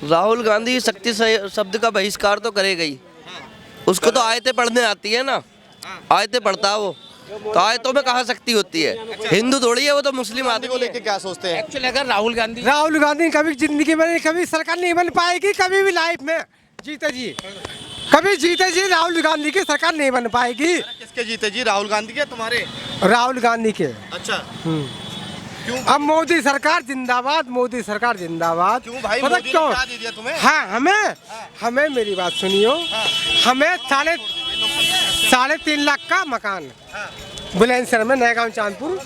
राहुल गांधी शक्ति शब्द का बहिष्कार तो करेगा ही। उसको तो आयतें पढ़ने आती है ना, आयतें पढ़ता है वो, तो आयतों में कहाँ शक्ति होती है। हिंदू थोड़ी है वो, तो मुस्लिम आदमी को लेके क्या सोचते हैं? एक्चुअली अगर राहुल गांधी कभी जिंदगी में कभी सरकार नहीं बन पाएगी, कभी भी लाइफ में जीते जी, कभी जीते जी राहुल गांधी की सरकार नहीं बन पाएगी। किसके जीते जी? राहुल गांधी के, तुम्हारे? राहुल गांधी के। अच्छा, अब मोदी सरकार जिंदाबाद, मोदी सरकार जिंदाबाद। क्यों भाई? पता मोदी ने क्यों? क्या दे दिया तुम्हें? हाँ, हमें मेरी बात सुनियो। हमें 3.5 लाख का मकान बुलंदशहर में, नया चांदपुर।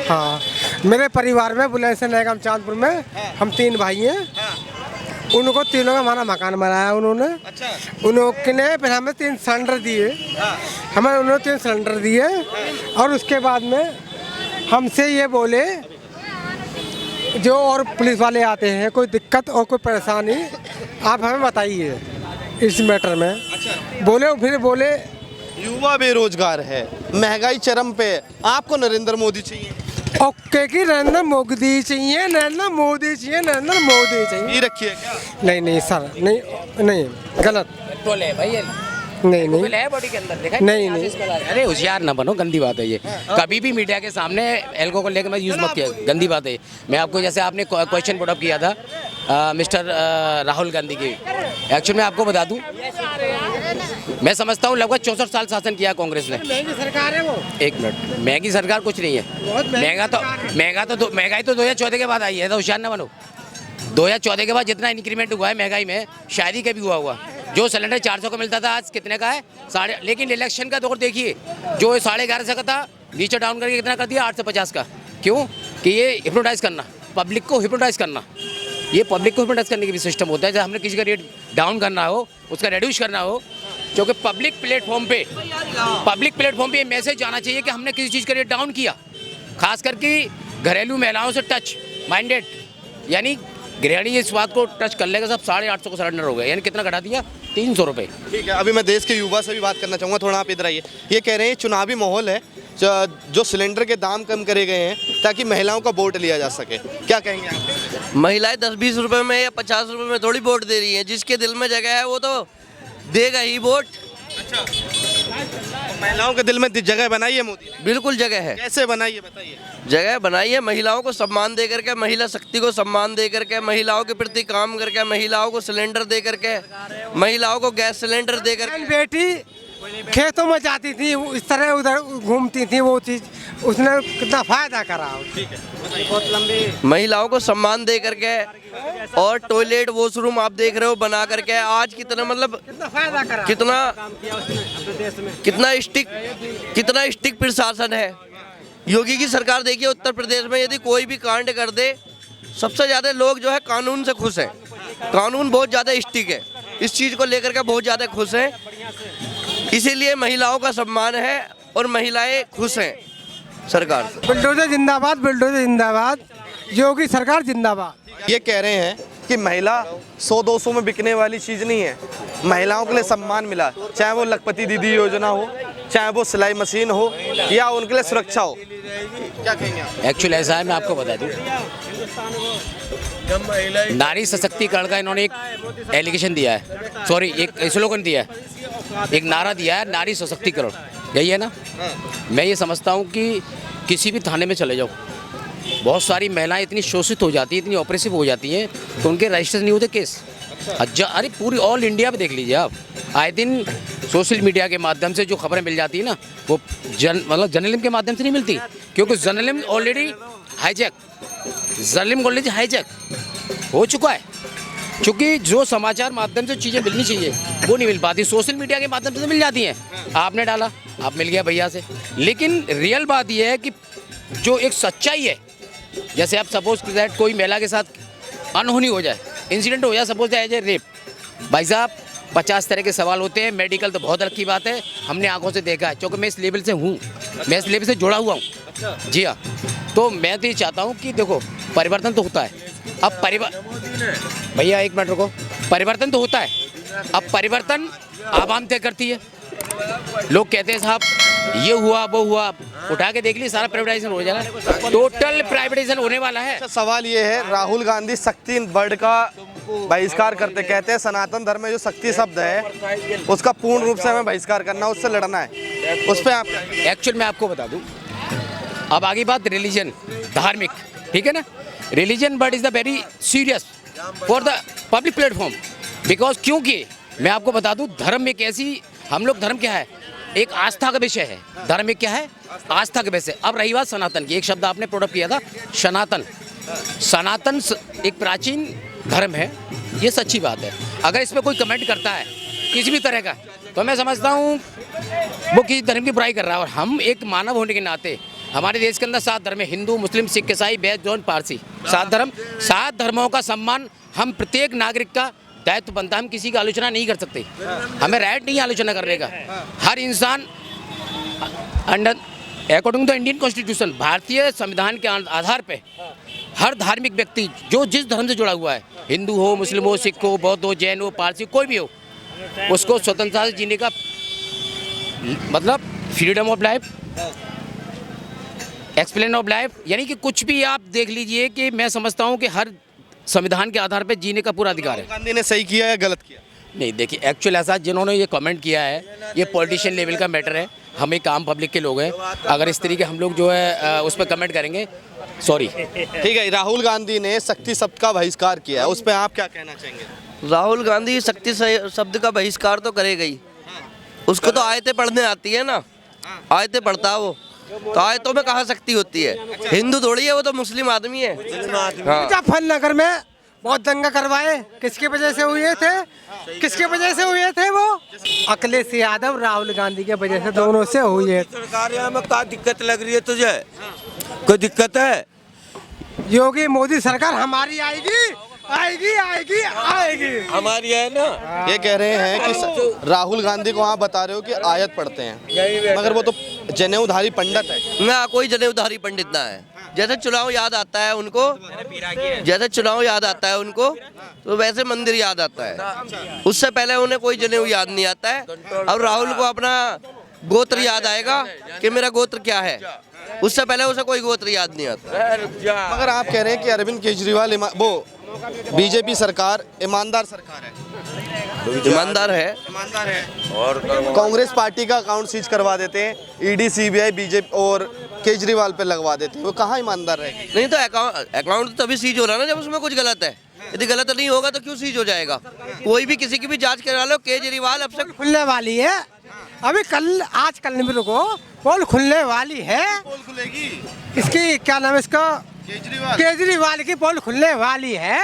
हाँ, मेरे परिवार में बुलंदशहर नया चांदपुर में हम 3 भाई हैं। उनको तीनों का हमारा मकान बनाया उन्होंने। अच्छा, उन्होंने फिर हमें 3 सिलेंडर दिए, हमें उन्होंने 3 सिलेंडर दिए। और उसके बाद में हमसे ये बोले, जो और पुलिस वाले आते हैं, कोई दिक्कत और कोई परेशानी आप हमें बताइए इस मैटर में। अच्छा, फिर बोले युवा बेरोजगार है, महंगाई चरम पे है, आपको नरेंद्र मोदी चाहिए? ओके की नरेंद्र मोदी चाहिए, नरेंद्र मोदी चाहिए, नरेंद्र मोदी चाहिए। ये रखिए क्या? नहीं सर, नहीं गलत, पेट्रोल है भाई, नहीं पेट्रोल है बॉडी के अंदर, देखा है? नहीं। अरे होशियार ना बनो, गंदी बात है ये। कभी भी मीडिया के सामने एल्कोहल लेकर मैं यूज़ मत किया, गंदी बात है। मैं आपको, जैसे आपने क्वेश्चन पुट अप किया था मिस्टर राहुल गांधी की, एक्चुअली मैं आपको बता दूं, मैं समझता हूं लगभग 64 साल शासन किया कांग्रेस ने। महंगी सरकार है वो। 1 मिनट, महंगी सरकार कुछ नहीं है। महंगाई तो 2014 के बाद आई है, तो होशियार ना बनो। 2014 के बाद जितना इंक्रीमेंट हुआ है महंगाई में, शायद ही कभी हुआ। जो सिलेंडर 400 का मिलता था, आज कितने का है? लेकिन इलेक्शन का दौर देखिए, जो 1150 का था, नीचे डाउन करके कितना कर दिया? 850 का। क्यों? कि ये हिप्नोटाइज करना, पब्लिक को हिप्नोटाइज करना। ये पब्लिक को हिप्नोटाइज करने की भी सिस्टम होता है। जब हमने किसी का रेट डाउन करना हो, उसका रिड्यूस करना हो, क्योंकि पब्लिक प्लेटफॉर्म पे ये मैसेज जाना चाहिए कि हमने किसी चीज़ का रेट डाउन किया। खास करके घरेलू महिलाओं से टच माइंडेड, यानी गृहिणी इस बात को टच कर लेगा, सब 850 को सरेंडर हो गया, यानी कितना घटा दिया? 300 रुपये। ठीक है, अभी मैं देश के युवा से भी बात करना चाहूँगा, थोड़ा आप इधर आइए। ये कह रहे हैं चुनावी माहौल है, जो सिलेंडर के दाम कम करे गए हैं ताकि महिलाओं का वोट लिया जा सके, क्या कहेंगे आप? महिलाएं 10-20 रुपए में या 50 रुपए में थोड़ी वोट दे रही हैं। जिसके दिल में जगह है वो तो देगा ही वोट। अच्छा, तो महिलाओं के दिल में जगह बनाई है मोदी ने? बिल्कुल जगह है। कैसे बनाई है बताइए? जगह बनाई है, महिलाओं को सम्मान दे करके, महिला शक्ति को सम्मान दे करके, महिलाओं के प्रति काम करके, महिलाओं को सिलेंडर दे करके, महिलाओं को गैस सिलेंडर दे करके। बेटी खेतों में जाती थी, इस तरह उधर घूमती थी, वो चीज़ उसने कितना फायदा करा। ठीक है, बहुत लंबी। महिलाओं को सम्मान दे करके, और टॉयलेट वॉशरूम आप देख रहे हो बना करके, आज कितना मतलब कितना फायदा करा, कितना स्टिक प्रशासन है। योगी की सरकार देखिए, उत्तर प्रदेश में यदि कोई भी कांड कर दे, सबसे ज़्यादा लोग जो है कानून से खुश हैं। कानून बहुत ज़्यादा स्टिक है, इस चीज़ को लेकर के बहुत ज़्यादा खुश हैं। इसीलिए महिलाओं का सम्मान है और महिलाएं खुश हैं सरकार से। बुलडोजर जिंदाबाद, बुलडोजर जिंदाबाद, योगी सरकार जिंदाबाद। ये कह रहे हैं कि महिला 100-200 में बिकने वाली चीज़ नहीं है, महिलाओं के लिए सम्मान मिला, चाहे वो लखपति दीदी योजना हो, चाहे वो सिलाई मशीन हो, या उनके लिए सुरक्षा हो। क्या कहेंगे आप? एक्चुअली ऐसा है, मैं आपको बता दूं, नारी सशक्तिकरण का इन्होंने एक एलिगेशन दिया है, सॉरी एक स्लोगन दिया है, एक नारा दिया है, नारी सशक्तिकरण, यही है ना? मैं ये समझता हूँ कि किसी भी थाने में चले जाओ, बहुत सारी महिलाएं इतनी शोषित हो जाती हैं, इतनी ऑपरेसिव हो जाती हैं तो उनके रजिस्टर नहीं होते केस। अरे पूरी ऑल इंडिया में देख लीजिए आप, आए दिन सोशल मीडिया के माध्यम से जो खबरें मिल जाती है ना, वो मतलब जर्नलिज्म के माध्यम से नहीं मिलती, क्योंकि जर्नलिज्म ऑलरेडी हाईजैक हो चुका है। क्योंकि जो समाचार माध्यम से चीज़ें मिलनी चाहिए वो नहीं मिल पाती, सोशल मीडिया के माध्यम से मिल जाती हैं। आपने डाला, आप मिल गया भैया से, लेकिन रियल बात यह है कि जो एक सच्चाई है, जैसे आप सपोज दैट कोई महिला के साथ अनहोनी हो जाए, इंसिडेंट हो जाए, suppose that as a rape, भाई साहब 50 तरह के सवाल होते हैं। मेडिकल तो बहुत अलग की बात है, हमने आंखों से देखा है, क्योंकि मैं इस लेवल से हूँ, मैं इस लेवल से जुड़ा हुआ हूँ। जी हाँ, तो मैं तो ये चाहता हूँ कि देखो परिवर्तन तो होता है। अब भैया 1 मिनट रुको, परिवर्तन तो होता है, अब परिवर्तन आवाम तय करती है। लोग कहते हैं साहब ये हुआ वो हुआ, उठा के देख ली, सारा प्राइवेटाइजेशन हो जाएगा, टोटल प्राइवेटाइजेशन होने वाला है। अच्छा, सवाल ये है, राहुल गांधी शक्ति वर्ड का बहिष्कार करते, कहते हैं सनातन धर्म में जो शक्ति शब्द है उसका पूर्ण रूप से हमें बहिष्कार करना, उससे लड़ना है, उस पर आप? एक्चुअल मैं आपको बता दूं, अब आगे बात रिलीजन, धार्मिक, ठीक है ना। Religion word is the very serious for the public platform, because क्योंकि मैं आपको बता दूं, धर्म एक ऐसी, हम लोग धर्म क्या है, एक आस्था का विषय है। धर्म एक क्या है, आस्था का विषय। अब रही बात सनातन की, एक शब्द आपने प्रोडक्ट किया था, सनातन। सनातन एक प्राचीन धर्म है, ये सच्ची बात है। अगर इस पर कोई कमेंट करता है किसी भी तरह का, तो मैं समझता हूँ वो किसी धर्म की बुराई कर रहा है। और हम एक मानव होने के नाते, हमारे देश के अंदर 7 धर्म है, हिंदू, मुस्लिम, सिख, ईसाई, बैध, जैन, पारसी, 7 धर्म। 7 धर्मों का सम्मान हम प्रत्येक नागरिक का दायित्व बनता है। हम किसी की आलोचना नहीं कर सकते, हमें राइट नहीं आलोचना करने का। हर इंसान under according to Indian constitution, भारतीय संविधान के आधार पे हर धार्मिक व्यक्ति जो जिस धर्म से जुड़ा हुआ है, हिंदू हो, मुस्लिम हो, सिख हो, बौद्ध हो, जैन हो, पारसी, कोई भी हो, उसको स्वतंत्रता से जीने का मतलब freedom of life, explain of life, यानी कि कुछ भी आप देख लीजिए कि मैं समझता हूँ कि हर संविधान के आधार पर जीने का पूरा अधिकार है। गांधी ने सही किया या गलत किया? नहीं, देखिए एक्चुअल ऐसा जिन्होंने ये कमेंट किया है, ये पॉलिटिशियन लेवल का मैटर है। हम एक आम पब्लिक के लोग हैं, अगर इस तरीके हम लोग जो है उस पर कमेंट करेंगे, सॉरी। ठीक है, राहुल गांधी ने शक्ति शब्द का बहिष्कार किया है, उस पर आप क्या कहना चाहेंगे? राहुल गांधी शक्ति शब्द का बहिष्कार तो करेगा ही, उसको तो आयतें पढ़ने आती है ना, आयतें पढ़ता है वो, तो आयतों में कहाँ शक्ति होती है? हिंदू थोड़ी है, वो तो मुस्लिम आदमी है। हाँ। मुजफ्फरनगर में बहुत दंगा करवाए, किसकी वजह से हुए थे? किसके वजह से हुए थे? वो अखिलेश यादव, राहुल गांधी के वजह से, दोनों से हुए। सरकार में क्या दिक्कत लग रही है तुझे? कोई दिक्कत है? योगी मोदी सरकार हमारी आएगी, आएगी, आएगी, आएगी, हमारी है ना। ये कह रहे हैं कि राहुल गांधी को आप बता रहे हो कि आयत पढ़ते हैं, मगर वो तो जनेऊधारी पंडित है ना, कोई जनेऊधारी पंडित ना है। जैसे चुनाव याद आता है उनको, जैसे चुनाव याद आता है उनको, तो वैसे मंदिर याद आता है। उससे पहले उन्हें कोई जनेऊ याद नहीं आता है। अब राहुल को अपना गोत्र याद आएगा कि मेरा गोत्र क्या है, उससे पहले उसे कोई गोत्र याद नहीं आता। मगर आप कह रहे हैं कि अरविंद केजरीवाल वो बीजेपी सरकार ईमानदार सरकार है, ईमानदार है, ईमानदार है, और कांग्रेस पार्टी का अकाउंट सीज करवा देते हैं, ईडी, सीबीआई, बीजेपी और केजरीवाल पे लगवा देते हैं, वो कहाँ ईमानदार रहेगी? नहीं तो अकाउंट तभी सीज हो रहा है ना जब उसमें कुछ गलत है। यदि गलत नहीं होगा तो क्यों सीज हो जाएगा? कोई भी किसी की भी जांच करा लो, केजरीवाल अब से खुलने वाली है, अभी कल, आज कल नहीं रुको, पोल खुलने वाली है। पोल खुलेगी, इसकी क्या नाम है इसका, केजरीवाल केजरीवाल की पोल खुलने वाली है।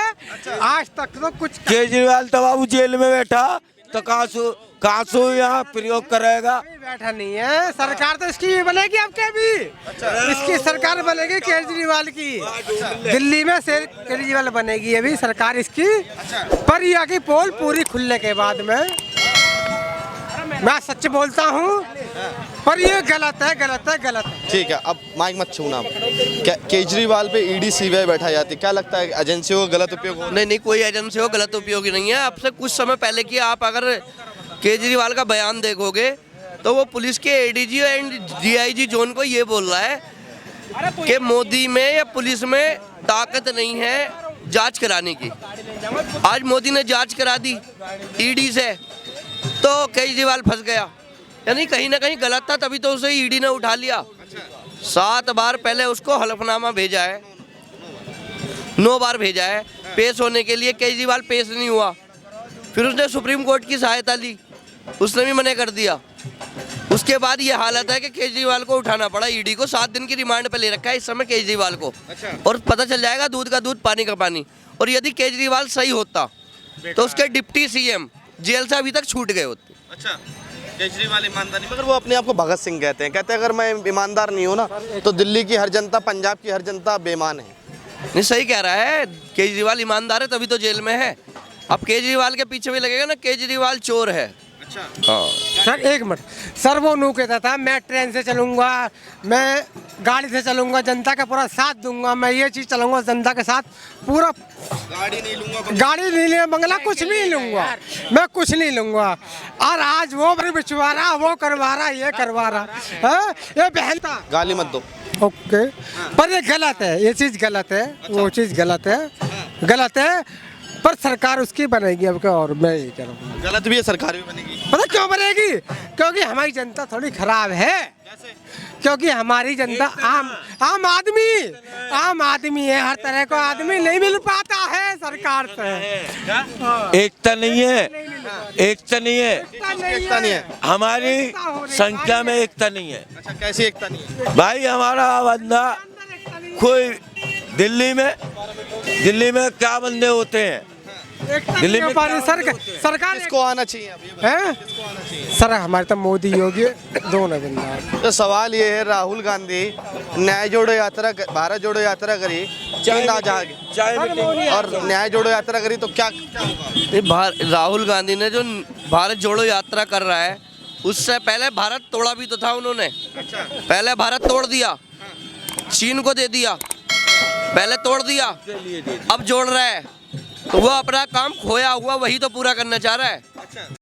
आज तक तो कुछ केजरीवाल तो बाबू जेल में बैठा, तो कहाँ से यहाँ प्रयोग करेगा? बैठा नहीं है। सरकार तो इसकी बनेगी, अब क्या भी इसकी सरकार बनेगी केजरीवाल की। दिल्ली में से केजरीवाल बनेगी अभी सरकार इसकी, पर यहाँ की पोल पूरी खुलने के बाद में। मैं सच बोलता हूँ, पर ये गलत है, गलत है, गलत है। ठीक है, अब माइक मत छूना। क्या केजरीवाल पे ईडी, सीबीआई बैठा जाती, क्या लगता है एजेंसियों का गलत उपयोग हो? नहीं, कोई एजेंसी हो गलत उपयोगी नहीं है। अब से कुछ समय पहले की आप अगर केजरीवाल का बयान देखोगे तो वो पुलिस के एडीजी एंड डीआईजी जोन को ये बोल रहा है कि मोदी में या पुलिस में ताकत नहीं है जांच कराने की। आज मोदी ने जांच करा दी ईडी से, तो केजरीवाल फंस गया, यानी कहीं ना कहीं गलत था, तभी तो उसे ईडी ने उठा लिया। 7 बार पहले उसको हलफनामा भेजा है, 9 बार भेजा है पेश होने के लिए, केजरीवाल पेश नहीं हुआ। फिर उसने सुप्रीम कोर्ट की सहायता ली, उसने भी मना कर दिया। उसके बाद ये हालत है कि केजरीवाल को उठाना पड़ा ईडी को। 7 दिन की रिमांड पे ले रखा है इस समय केजरीवाल को। और पता चल जाएगा दूध का दूध पानी का पानी। और यदि केजरीवाल सही होता तो उसके डिप्टी सीएम जेल से अभी तक छूट गए होते। अच्छा, केजरीवाल ईमानदार नहीं, मगर वो अपने आप को भगत सिंह कहते हैं, कहते हैं अगर मैं ईमानदार नहीं हूँ ना तो दिल्ली की हर जनता, पंजाब की हर जनता बेईमान है। नहीं, सही कह रहा है, केजरीवाल ईमानदार है तभी तो जेल में है। अब केजरीवाल के पीछे भी लगेगा ना केजरीवाल चोर है। अच्छा, हाँ, सर एक मिनट सर, वो नू कहता था मैं ट्रेन से चलूँगा, मैं गाड़ी से चलूँगा, जनता का पूरा साथ दूंगा, मैं ये चीज़ चलूँगा जनता के साथ पूरा, गाड़ी नहीं लूँगा, बंगला कुछ नहीं लूँगा, मैं कुछ नहीं लूँगा। और आज वो बिछवा रहा, वो करवा रहा, ये करवा रहा है, ये बहन था। गाली मत दो। ओके, पर ये गलत है, ये चीज़ गलत है, वो चीज़ गलत है, गलत है, पर सरकार उसकी बनेगी अब क्या, और मैं ये कह रहा हूँ गलत भी है, सरकार भी बनेगी। पता क्यों बनेगी? क्योंकि हमारी जनता थोड़ी खराब है, क्योंकि हमारी जनता आम आदमी है, हर तरह का आदमी नहीं मिल पाता है सरकार से। एकता नहीं है, एकता नहीं है, एकता नहीं है। हमारी संख्या में एकता नहीं है। अच्छा, कैसी एकता नहीं है? भाई हमारा बंदा कोई दिल्ली में क्या बंदे होते हैं, दिल्ली में सरकार किसको आना चाहिए अब ये बताओ? है सर, हमारे तो मोदी योगी दोनों बंदा। तो सवाल ये है, राहुल गांधी न्याय जोड़ो यात्रा, भारत जोड़ो यात्रा करी, चीन आ जाएगी और न्याय जोड़ो यात्रा करी तो क्या होगा? राहुल गांधी ने जो भारत जोड़ो यात्रा कर रहा है, उससे पहले भारत तोड़ा भी तो था उन्होंने। पहले भारत तोड़ दिया, चीन को दे दिया, पहले तोड़ दिया, अब जोड़ रहा है, तो वो अपना काम खोया हुआ वही तो पूरा करना चाह रहा है।